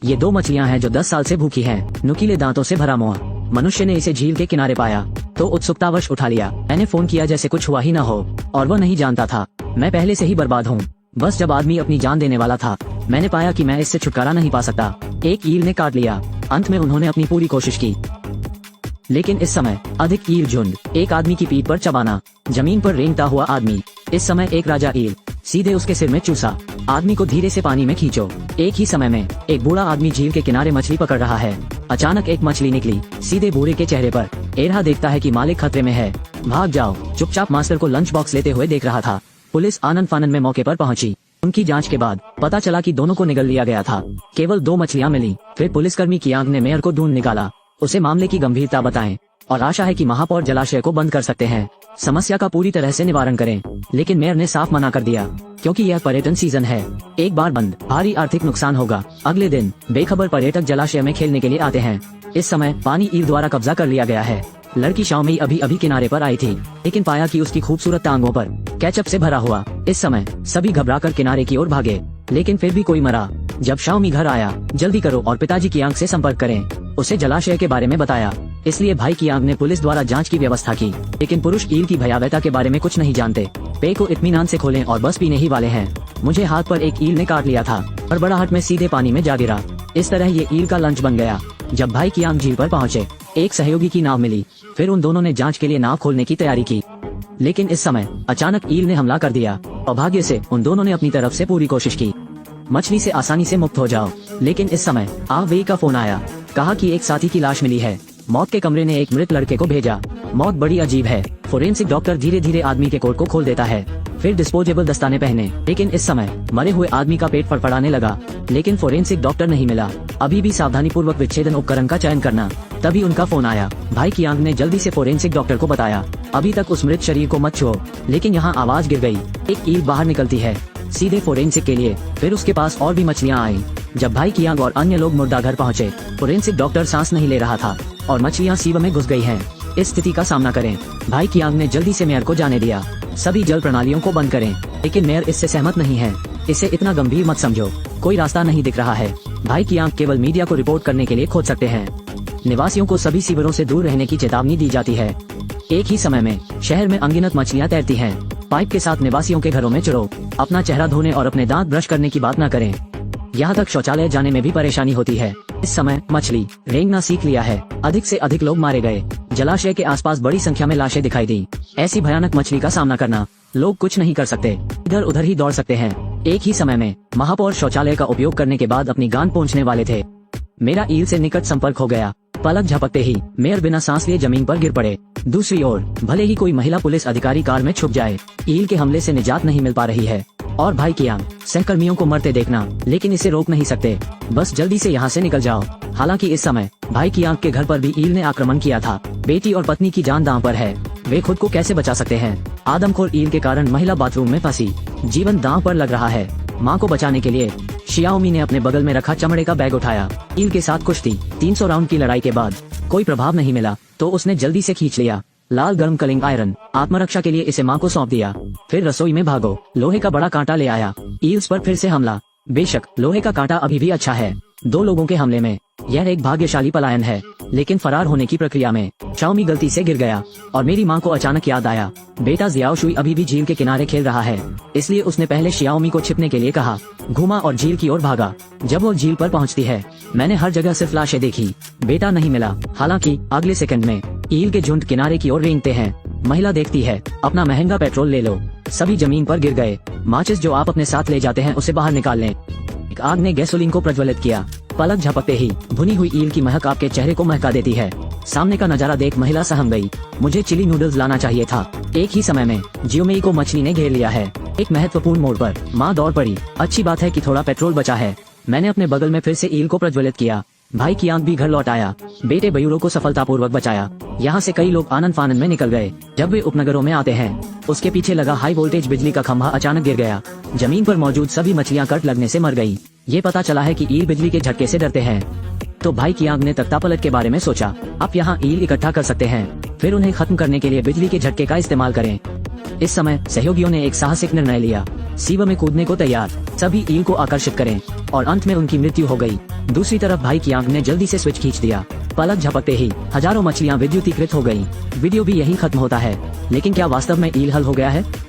ये दो मछलियां हैं जो 10 साल से भूखी हैं। नुकीले दांतों से भरा मुंह। मनुष्य ने इसे झील के किनारे पाया तो उत्सुकतावश उठा लिया। मैंने फोन किया जैसे कुछ हुआ ही न हो, और वह नहीं जानता था मैं पहले से ही बर्बाद हूँ। बस जब आदमी अपनी जान देने वाला था, मैंने पाया कि मैं इससे छुटकारा नहीं पा सकता। एक ईल ने काट लिया। अंत में उन्होंने अपनी पूरी कोशिश की, लेकिन इस समय अधिक ईल झुंड। एक आदमी की पीठ पर चबाना। जमीन पर रेंगता हुआ आदमी। इस समय एक राजा ईल सीधे उसके सिर में चूसा। आदमी को धीरे से पानी में खींचो। एक ही समय में एक बूढ़ा आदमी झील के किनारे मछली पकड़ रहा है। अचानक एक मछली निकली सीधे बूढ़े के चेहरे पर। एरहा देखता है कि मालिक खतरे में है। भाग जाओ। चुपचाप मास्टर को लंच बॉक्स लेते हुए देख रहा था। पुलिस आनन फानन में मौके पर पहुंची। उनकी जांच के बाद पता चला कि दोनों को निगल लिया गया था। केवल 2 मछलियां मिली। फिर पुलिसकर्मी की आंख ने मेयर को ढूंढ निकाला। उसे मामले की गंभीरता बताएं और आशा है कि महापौर जलाशय को बंद कर सकते हैं, समस्या का पूरी तरह से निवारण करें। लेकिन मेयर ने साफ मना कर दिया, क्योंकि यह पर्यटन सीजन है। एक बार बंद, भारी आर्थिक नुकसान होगा। अगले दिन बेखबर पर्यटक जलाशय में खेलने के लिए आते हैं। इस समय पानी ईल द्वारा कब्जा कर लिया गया है। लड़की शाओमी अभी अभी किनारे पर आई थी, लेकिन पाया कि उसकी खूबसूरत टांगों पर केचप से भरा हुआ। इस समय सभी घबराकर किनारे की ओर भागे, लेकिन फिर भी कोई मरा। जब शाओमी घर आया, जल्दी करो और पिताजी की आंख से संपर्क करें। उसे जलाशय के बारे में बताया, इसलिए भाई की आंख ने पुलिस द्वारा जांच की व्यवस्था की। लेकिन पुरुष ईल की भयावहता के बारे में कुछ नहीं जानते। पे को इत्मीनान से खोलें और बस पीने ही वाले हैं। मुझे हाथ पर एक ईल ने काट लिया था और बड़ाहट में सीधे पानी में जा गिरा। इस तरह ये ईल का लंच बन गया। जब भाई की आंख झील पर पहुंचे, एक सहयोगी की नाव मिली। फिर उन दोनों ने जांच के लिए नाव खोलने की तैयारी की, लेकिन इस समय अचानक ईल ने हमला कर दिया। अभाग्य से उन दोनों ने अपनी तरफ से पूरी कोशिश की, मछली से आसानी से मुक्त हो जाओ। लेकिन इस समय आवेई का फोन आया। कहा कि एक साथी की लाश मिली है। मौत के कमरे ने एक मृत लड़के को भेजा। मौत बड़ी अजीब है। फोरेंसिक डॉक्टर धीरे धीरे आदमी के कोट को खोल देता है, फिर डिस्पोजेबल दस्ताने पहने। लेकिन इस समय मरे हुए आदमी का पेट फड़फड़ाने लगा, लेकिन फोरेंसिक डॉक्टर नहीं मिला। अभी भी सावधानी पूर्वक विच्छेदन उपकरण का चयन करना। तभी उनका फोन आया। भाई की आंख ने जल्दी से फोरेंसिक डॉक्टर को बताया, अभी तक उस मृत शरीर को मत छुओ। लेकिन यहाँ आवाज गिर गई। एक ईल बाहर निकलती है सीधे फोरेंसिक के लिए। फिर उसके पास और भी मछलियाँ आई। जब भाई की आंख और अन्य लोग मुर्दा घर पहुँचे, फोरेंसिक डॉक्टर सांस नहीं ले रहा था और मछलियाँ सीव में घुस गई हैं। इस स्थिति का सामना करें। भाई की आंख ने जल्दी से मेयर को जाने दिया, सभी जल प्रणालियों को बंद करें। लेकिन मेयर इससे सहमत नहीं है। इसे इतना गंभीर मत समझो, कोई रास्ता नहीं दिख रहा है। भाई की आंख केवल मीडिया को रिपोर्ट करने के लिए खोद सकते हैं। निवासियों को सभी सीवरों से दूर रहने की चेतावनी दी जाती है। एक ही समय में शहर में अनगिनत मछलियाँ तैरती हैं। पाइप के साथ निवासियों के घरों में चुरो। अपना चेहरा धोने और अपने दांत ब्रश करने की बात न करें। यहाँ तक शौचालय जाने में भी परेशानी होती है। इस समय मछली रेंगना सीख लिया है। अधिक से अधिक लोग मारे गए। जलाशय के आसपास बड़ी संख्या में लाशें दिखाई दी। ऐसी भयानक मछली का सामना करना, लोग कुछ नहीं कर सकते, इधर उधर ही दौड़ सकते हैं। एक ही समय में महापौर शौचालय का उपयोग करने के बाद अपनी गांड पहुँचने वाले थे। मेरा ईल से निकट संपर्क हो गया। पलक झपकते ही मेयर बिना सांस लिए जमीन पर गिर पड़े। दूसरी ओर भले ही कोई महिला पुलिस अधिकारी कार में छुप जाए, ईल के हमले से निजात नहीं मिल पा रही है। और भाई की आंख सहकर्मियों को मरते देखना, लेकिन इसे रोक नहीं सकते। बस जल्दी से यहाँ से निकल जाओ। हालांकि इस समय भाई की आंख के घर पर भी ईल ने आक्रमण किया था। बेटी और पत्नी की जान दांव पर है। वे खुद को कैसे बचा सकते हैं? आदमखोर ईल के कारण महिला बाथरूम में फंसी, जीवन दांव पर लग रहा है। माँ को बचाने के लिए शियाओमी ने अपने बगल में रखा चमड़े का बैग उठाया। ईल के साथ कुश्ती 300 राउंड की लड़ाई के बाद कोई प्रभाव नहीं मिला तो उसने जल्दी से खींच लिया। लाल गर्म कलिंग आयरन आत्मरक्षा के लिए इसे माँ को सौंप दिया। फिर रसोई में भागो, लोहे का बड़ा कांटा ले आया। ईल्स पर फिर से हमला। बेशक लोहे का कांटा अभी भी अच्छा है। 2 लोगों के हमले में यह एक भाग्यशाली पलायन है, लेकिन फरार होने की प्रक्रिया में शाओमी गलती से गिर गया और मेरी माँ को अचानक याद आया, बेटा जियाओ शुई अभी भी झील के किनारे खेल रहा है। इसलिए उसने पहले शियाओमी को छिपने के लिए कहा। घूमा और झील की ओर भागा। जब वो झील पर पहुँचती है, मैंने हर जगह सिर्फ लाशें देखी, बेटा नहीं मिला। हालांकि अगले सेकंड में ईल के झुंड किनारे की ओर रेंगते हैं। महिला देखती है, अपना महंगा पेट्रोल ले लो। सभी जमीन पर गिर गए। माचिस जो आप अपने साथ ले जाते हैं उसे बाहर निकाल लें। एक आग ने गैसोलीन को प्रज्वलित किया। पलक झपकते ही भुनी हुई ईल की महक आपके चेहरे को महका देती है। सामने का नजारा देख महिला सहम गई। मुझे चिली नूडल्स लाना चाहिए था। एक ही समय में जियोमेई को मछली ने घेर लिया है। एक महत्वपूर्ण मोड़ पर माँ दौड़ पड़ी। अच्छी बात है कि थोड़ा पेट्रोल बचा है। मैंने अपने बगल में फिर से ईल को प्रज्वलित किया। भाई की आंख भी घर लौट आया। बेटे बयूरो को सफलतापूर्वक बचाया। यहाँ से कई लोग आनन फानन में निकल गए। जब वे उपनगरों में आते हैं, उसके पीछे लगा हाई वोल्टेज बिजली का खंभा अचानक गिर गया। जमीन पर मौजूद सभी मछलियाँ कट लगने से मर गई। ये पता चला है कि ईल बिजली के झटके से डरते हैं। तो भाई की आंख ने तख्तापलट के बारे में सोचा। आप यहाँ ईल इकट्ठा कर सकते हैं, फिर उन्हें खत्म करने के लिए बिजली के झटके का इस्तेमाल करें। इस समय सहयोगियों ने एक साहसिक निर्णय लिया, सीव में कूदने को तैयार, सभी ईल को आकर्षित करें, और अंत में उनकी मृत्यु हो गई। दूसरी तरफ भाई कियांग ने जल्दी से स्विच खींच दिया, पलक झपकते ही हजारों मछलियां विद्युतीकृत हो गईं। वीडियो भी यही खत्म होता है, लेकिन क्या वास्तव में ईल हल हो गया है?